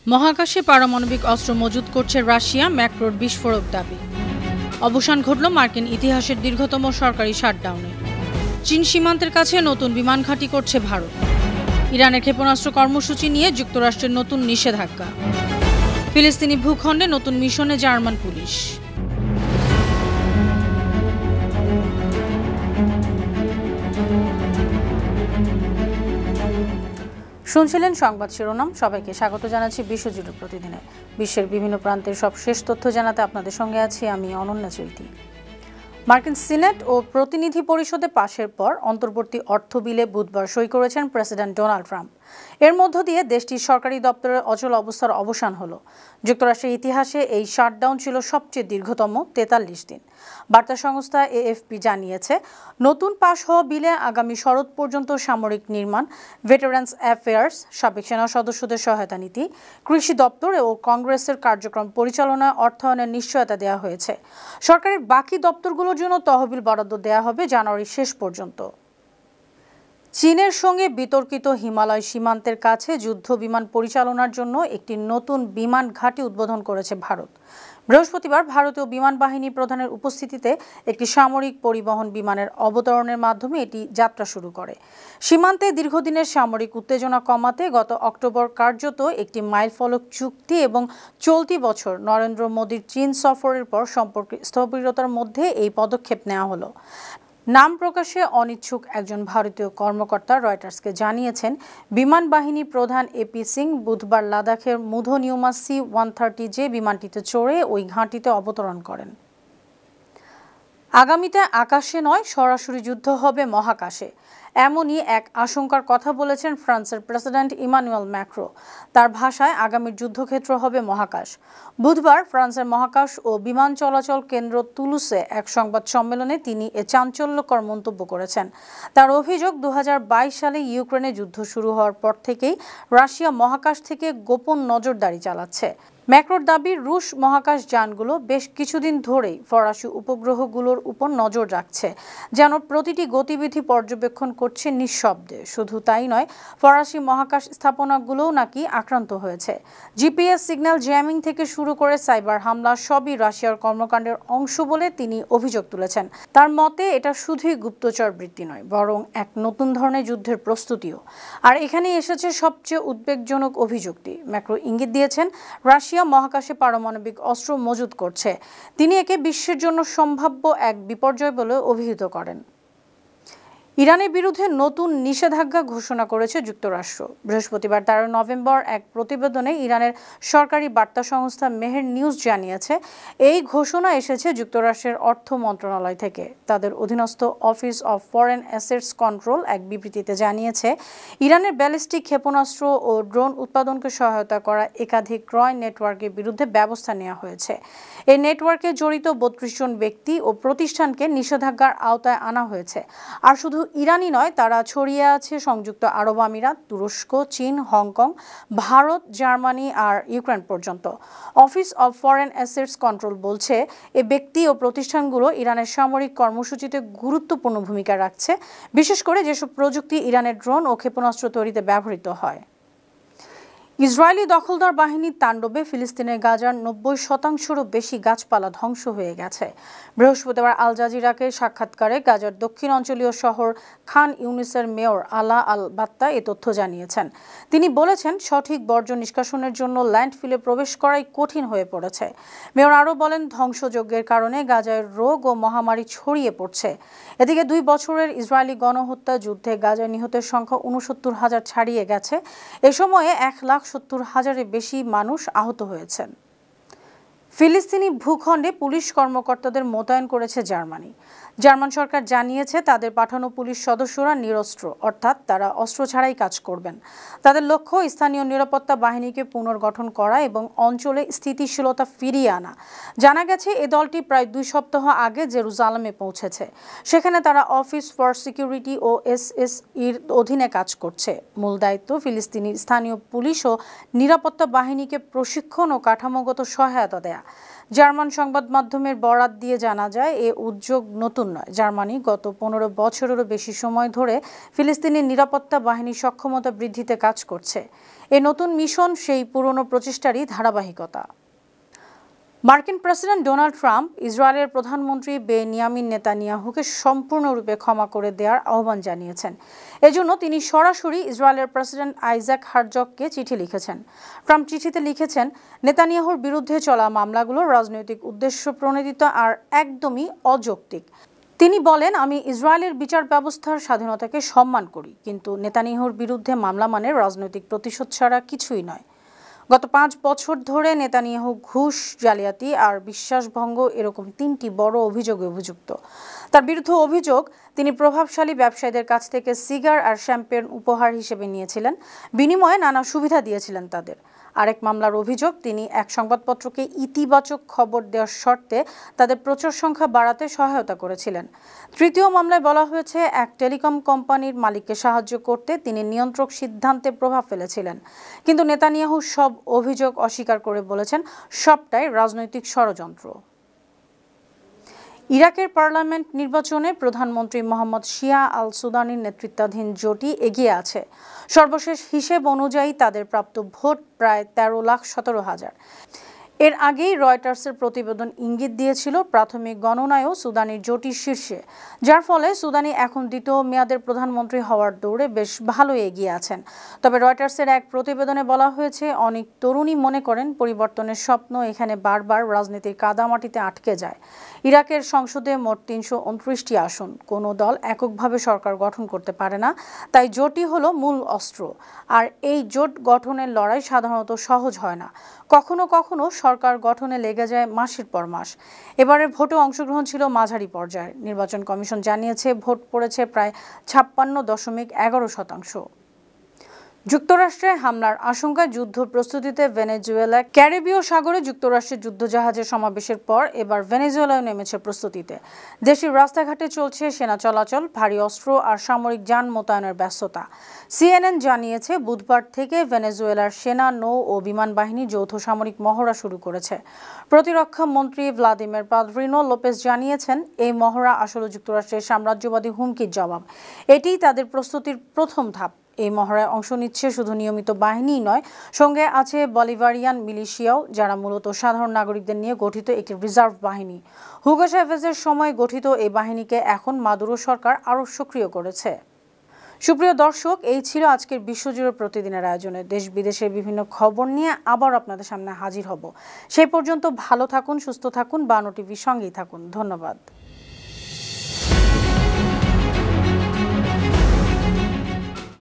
মহাকাশে পারমাণবিক অস্ত্র মজুত করছে রাশিয়া, ম্যাক্রোর বিস্ফোরক দাবি। অবসান ঘটল মার্কিন ইতিহাসের দীর্ঘতম সরকারি শাটডাউনে। চীন সীমান্তের কাছে নতুন বিমান ঘাঁটি করছে ভারত। ইরানের ক্ষেপণাস্ত্র কর্মসূচি নিয়ে যুক্তরাষ্ট্রের নতুন নিষেধাজ্ঞা। ফিলিস্তিনি ভূখণ্ডে নতুন মিশনে জার্মান পুলিশ। শুনছিলেন সংবাদ শিরোনাম। সবাইকে স্বাগত জানাচ্ছি বিশ্বজুড়ে প্রতিদিনে বিশ্বের বিভিন্ন প্রান্তের সব শেষ তথ্য জানাতে আপনাদের সঙ্গে আছি আমি অনন্যা চৈতি। মার্কিন সিনেট ও প্রতিনিধি পরিষদে পাশের পর অন্তর্বর্তী অর্থ বিলে বুধবার সই করেছেন প্রেসিডেন্ট ডোনাল্ড ট্রাম্প। এর মধ্য দিয়ে দেশটির সরকারি দপ্তরের অচল অবস্থার অবসান হলো। যুক্তরাষ্ট্রের ইতিহাসে এই শাটডাউন ছিল সবচেয়ে দীর্ঘতম 43 দিন। বার্তা সংস্থা এএফপি জানিয়েছে, নতুন পাশ হওয়া বিলে আগামী শরৎ পর্যন্ত সামরিক নির্মাণ, ভেটারেন্স অ্যাফেয়ার্স, সাবেক সেনা সদস্যদের সহায়তা নীতি, কৃষি দপ্তর ও কংগ্রেসের কার্যক্রম পরিচালনায় অর্থায়নের নিশ্চয়তা দেওয়া হয়েছে। সরকারের বাকি দপ্তরগুলোর জন্য তহবিল বরাদ্দ দেওয়া হবে জানুয়ারি শেষ পর্যন্ত। চীনের সঙ্গে বিতর্কিত হিমালয় সীমান্তের কাছে যুদ্ধ বিমান পরিচালনার জন্য একটি নতুন বিমান ঘাঁটি উদ্বোধন করেছে ভারত। বৃহস্পতিবার ভারতীয় বিমান বাহিনী প্রধানের উপস্থিতিতে একটি সামরিক পরিবহন বিমানের অবতরণের মাধ্যমে এটি যাত্রা শুরু করে। সীমান্তে দীর্ঘদিনের সামরিক উত্তেজনা কমাতে গত অক্টোবর কার্যত একটি মাইলফলক চুক্তি এবং চলতি বছর নরেন্দ্র মোদীর চীন সফরের পর সম্পর্কে স্থবিরতার মধ্যে এই পদক্ষেপ নেওয়া হলো। নাম প্রকাশে অনিচ্ছুক একজন ভারতীয় কর্মকর্তা রয়টার্সকে জানিয়েছেন, বিমান বাহিনী প্রধান এপি সিং বুধবার লাদাখের মুধনিউমা C-130 যে বিমানটিতে চড়ে ওই ঘাঁটিতে অবতরণ করেন। আগামীতে আকাশে নয়, সরাসরি যুদ্ধ হবে মহাকাশে, এমনই এক আশঙ্কার কথা বলেছেন ফ্রান্সের প্রেসিডেন্ট ইমানুয়েল ম্যাক্রো। তার ভাষায় আগামীর যুদ্ধক্ষেত্র হবে মহাকাশ। বুধবার ফ্রান্সের মহাকাশ ও বিমান চলাচল কেন্দ্র তুলুসে এক সংবাদ সম্মেলনে তিনি এ চাঞ্চল্যকর মন্তব্য করেছেন। তার অভিযোগ, 2022 সালে ইউক্রেনে যুদ্ধ শুরু হওয়ার পর থেকেই রাশিয়া মহাকাশ থেকে গোপন নজরদারি চালাচ্ছে। ম্যাক্রোর দাবি, রুশ মহাকাশ যানগুলো বেশ কিছুদিন ধরেই ফরাসি উপগ্রহগুলোর উপর নজর রাখছে, যেন প্রতিটি গতিবিধি পর্যবেক্ষণ করছে নিঃশব্দে। শুধু তাই নয়, ফরাসি মহাকাশ স্থাপনাগুলোও নাকি আক্রান্ত হয়েছে। জিপিএস সিগন্যাল জ্যামিং থেকে শুরু করে সাইবার হামলা সবই রাশিয়ার কর্মকাণ্ডের অংশ বলে তিনি অভিযোগ তুলেছেন। তার মতে এটা শুধুই গুপ্তচর বৃত্তি নয়, বরং এক নতুন ধরনের যুদ্ধের প্রস্তুতিও। আর এখানেই এসেছে সবচেয়ে উদ্বেগজনক অভিযোগটি। ম্যাক্রো ইঙ্গিত দিয়েছেন, রাশিয়া মহাকাশে পারমাণবিক অস্ত্র মজুত করছে। তিনি একে বিশ্বের জন্য সম্ভাব্য এক বিপর্যয় বলে অভিহিত করেন। ইরানের বিরুদ্ধে নতুন নিষেধাজ্ঞা ঘোষণা করেছে যুক্তরাষ্ট্র। বৃহস্পতিবার 13 নভেম্বর এক প্রতিবেদনে ইরানের সরকারি বার্তা সংস্থা মেহের নিউজ জানিয়েছে, এই ঘোষণা এসেছে যুক্তরাষ্ট্রের অর্থ মন্ত্রণালয় থেকে। তাদের অধীনস্থ office of foreign assets control এক বিবৃতিতে জানিয়েছে, ইরানের ব্যালিস্টিক ক্ষেপণাস্ত্র ও ড্রোন উৎপাদনকে সহায়তা করা একাধিক ক্রয় নেটওয়ার্কের বিরুদ্ধে ব্যবস্থা নেওয়া হয়েছে। এই নেটওয়ার্কে জড়িত 32 জন ব্যক্তি ও প্রতিষ্ঠানকে নিষেধাজ্ঞার আওতায় আনা হয়েছে। আর শুধু ইরানি নয়, তারা ছড়িয়ে আছে সংযুক্ত আরব আমিরাত, তুরস্ক, চীন, হংকং, ভারত, জার্মানি আর ইউক্রেন পর্যন্ত। Office of foreign assets control বলছে, এই ব্যক্তি ও প্রতিষ্ঠানগুলো ইরানের সামরিক কর্মসূচিতে গুরুত্বপূর্ণ ভূমিকা রাখছে, বিশেষ করে যেসব প্রযুক্তি ইরানের ড্রোন ও ক্ষেপণাস্ত্র তৈরিতে ব্যবহৃত হয়। ইসরায়েলি দখলদার বাহিনীর তাণ্ডবে ফিলিস্তিনের গাজার 90%রও বেশি গাছপালা ধ্বংস হয়ে গেছে। বৃহস্পতিবার আল জাজিরাকে সাক্ষাৎকারে গাজার দক্ষিণ অঞ্চলীয় শহর খান ইউনিসের মেয়র আলা আল বাত্তা এ তথ্য জানিয়েছেন। তিনি বলেছেন, সঠিক বর্জ্য নিষ্কাশনের জন্য ল্যান্ডফিলে প্রবেশ করাই কঠিন হয়ে পড়েছে। মেয়র আরও বলেন, ধ্বংসযজ্ঞের কারণে গাজায় রোগ ও মহামারী ছড়িয়ে পড়ছে। এদিকে 2 বছরের ইসরায়েলি গণহত্যা যুদ্ধে গাজায় নিহতের সংখ্যা 69,000 ছাড়িয়ে গেছে। এ সময়ে 1,70,000-এর বেশি মানুষ আহত হয়েছেন। ফিলিস্তিনি ভূখণ্ডে পুলিশ কর্মকর্তাদের মোতায়েন করেছে জার্মানি। জার্মান সরকার জানিয়েছে, তাদের পাঠানো পুলিশ সদস্যরা নিরস্ত্র, অর্থাৎ তারা অস্ত্র ছাড়াই কাজ করবেন। তাদের লক্ষ্য স্থানীয় নিরাপত্তা বাহিনীকে পুনর্গঠন করা এবং অঞ্চলে স্থিতিশীলতা ফিরিয়ে আনা। জানা গেছে, এ দলটি প্রায় 2 সপ্তাহ আগে জেরুজালেমে পৌঁছেছে। সেখানে তারা অফিস ফর সিকিউরিটি ও এসএসইর অধীনে কাজ করছে। মূল দায়িত্ব ফিলিস্তিনি স্থানীয় পুলিশ ও নিরাপত্তা বাহিনীকে প্রশিক্ষণ ও কাঠামোগত সহায়তা দেয়া। জার্মান সংবাদ মাধ্যমের বরাত দিয়ে জানা যায়, এ উদ্যোগ নতুন নয়। জার্মানি গত 15 বছরেরও বেশি সময় ধরে ফিলিস্তিনের নিরাপত্তা বাহিনীর সক্ষমতা বৃদ্ধিতে কাজ করছে। এ নতুন মিশন সেই পুরনো প্রচেষ্টারই ধারাবাহিকতা। মার্কিন প্রেসিডেন্ট ডোনাল্ড ট্রাম্প ইসরায়েলের প্রধানমন্ত্রী বেনিয়ামিন নেতানিয়াহুকে সম্পূর্ণরূপে ক্ষমা করে দেওয়ার আহ্বান জানিয়েছেন। এজন্য তিনি সরাসরি ইসরায়েলের প্রেসিডেন্ট আইজাক হারজগকে চিঠি লিখেছেন। ট্রাম্প চিঠিতে লিখেছেন, নেতানিয়াহুর বিরুদ্ধে চলা মামলাগুলো রাজনৈতিক উদ্দেশ্য প্রণোদিত আর একদমই অযৌক্তিক। তিনি বলেন, আমি ইসরায়েলের বিচার ব্যবস্থার স্বাধীনতাকে সম্মান করি, কিন্তু নেতানিয়াহুর বিরুদ্ধে মামলা মানে রাজনৈতিক প্রতিশোধ ছাড়া কিছুই নয়। গত 5 বছর ধরে নেতানিয়াহু ঘুষ, জালিয়াতি আর বিশ্বাসভঙ্গ এরকম 3টি বড় অভিযোগে অভিযুক্ত। তার বিরুদ্ধে অভিযোগ, তিনি প্রভাবশালী ব্যবসায়ীদের কাছ থেকে সিগার আর শ্যাম্পেন উপহার হিসেবে নিয়েছিলেন, বিনিময়ে নানা সুবিধা দিয়েছিলেন তাদের। আরেক মামলার অভিযোগ, তিনি এক সংবাদপত্রকে ইতিবাচক খবর দেওয়ার শর্তে তাদের প্রচার সংখ্যা বাড়াতে সহায়তা করেছিলেন। তৃতীয় মামলায় বলা হয়েছে, এক টেলিকম কোম্পানির মালিককে সাহায্য করতে তিনি নিয়ন্ত্রক সিদ্ধান্তে প্রভাব ফেলেছিলেন। কিন্তু নেতানিয়াহু সব অভিযোগ অস্বীকার করে বলেছেন, সবটাই রাজনৈতিক ষড়যন্ত্র। ইরাকের পার্লামেন্ট নির্বাচনে প্রধানমন্ত্রী মোহাম্মদ শিয়া আল সুদানির নেতৃত্বাধীন জোটই এগিয়ে আছে। সর্বশেষ হিসেব অনুযায়ী তাদের প্রাপ্ত ভোট প্রায় 13,17,000। এর আগেই রয়টার্সের প্রতিবেদন ইঙ্গিত দিয়েছিল, প্রাথমিক গণনায়ও সুদানির জোটই শীর্ষে, যার ফলে সুদানি এখন দ্বিতীয় মেয়াদের প্রধানমন্ত্রী হওয়ার দৌড়ে বেশ ভালো এগিয়ে আছেন। তবে রয়টার্সের এক প্রতিবেদনে বলা হয়েছে, অনেক তরুণী মনে করেন পরিবর্তনের স্বপ্ন এখানে বারবার রাজনীতির কাদামাটিতে আটকে যায়। ইরাকের সংসদে মোট 329টি আসন, কোনো দল এককভাবে সরকার গঠন করতে পারে না, তাই জোটই হলো মূল অস্ত্র। আর এই জোট গঠনের লড়াই সাধারণত সহজ হয় না। কখনো কখনো সরকার গঠনে লেগে যায় মাসের পর মাস। এবারের ভোটে অংশগ্রহণ ছিল মাঝারি পর্যায়ের। নির্বাচন কমিশন জানিয়েছে, ভোট পড়েছে প্রায় 56.11%। যুক্তরাষ্ট্রে হামলার আশঙ্কায় যুদ্ধ প্রস্তুতিতে ভেনেজুয়েলা। ক্যারিবীয় সাগরে যুক্তরাষ্ট্রের যুদ্ধজাহাজের সমাবেশের পর এবার ভেনেজুয়েলায় নেমেছে প্রস্তুতিতে। দেশের রাস্তাঘাটে চলছে সেনা চলাচল, ভারী অস্ত্র আর সামরিক যান মোতায়েনের ব্যস্ততা। CNN জানিয়েছে, বুধবার থেকে ভেনেজুয়েলার সেনা, নৌ ও বিমান বাহিনী যৌথ সামরিক মহড়া শুরু করেছে। প্রতিরক্ষা মন্ত্রী ভ্লাদিমির পাদ্রিনো লোপেজ জানিয়েছেন, এই মহড়া আসলে যুক্তরাষ্ট্রের সাম্রাজ্যবাদী হুমকির জবাব। এটিই তাদের প্রস্তুতির প্রথম ধাপ। এই মহড়ায় অংশ নিচ্ছে শুধু নিয়মিত বাহিনীই নয়, সঙ্গে আছে বলিভারিয়ান মিলিশিয়াও, যারা মূলত সাধারণ নাগরিকদের নিয়ে গঠিত একটি রিজার্ভ বাহিনী। হুগো চাভেজের সময় গঠিত এই বাহিনীকে এখন মাদুরো সরকার আরও সক্রিয় করেছে। সুপ্রিয় দর্শক, এই ছিল আজকের বিশ্বজুড়ে প্রতিদিনের আয়োজনে। দেশ বিদেশের বিভিন্ন খবর নিয়ে আবার আপনাদের সামনে হাজির হব। সেই পর্যন্ত ভালো থাকুন, সুস্থ থাকুন, বানো টিভির সঙ্গেই থাকুন। ধন্যবাদ।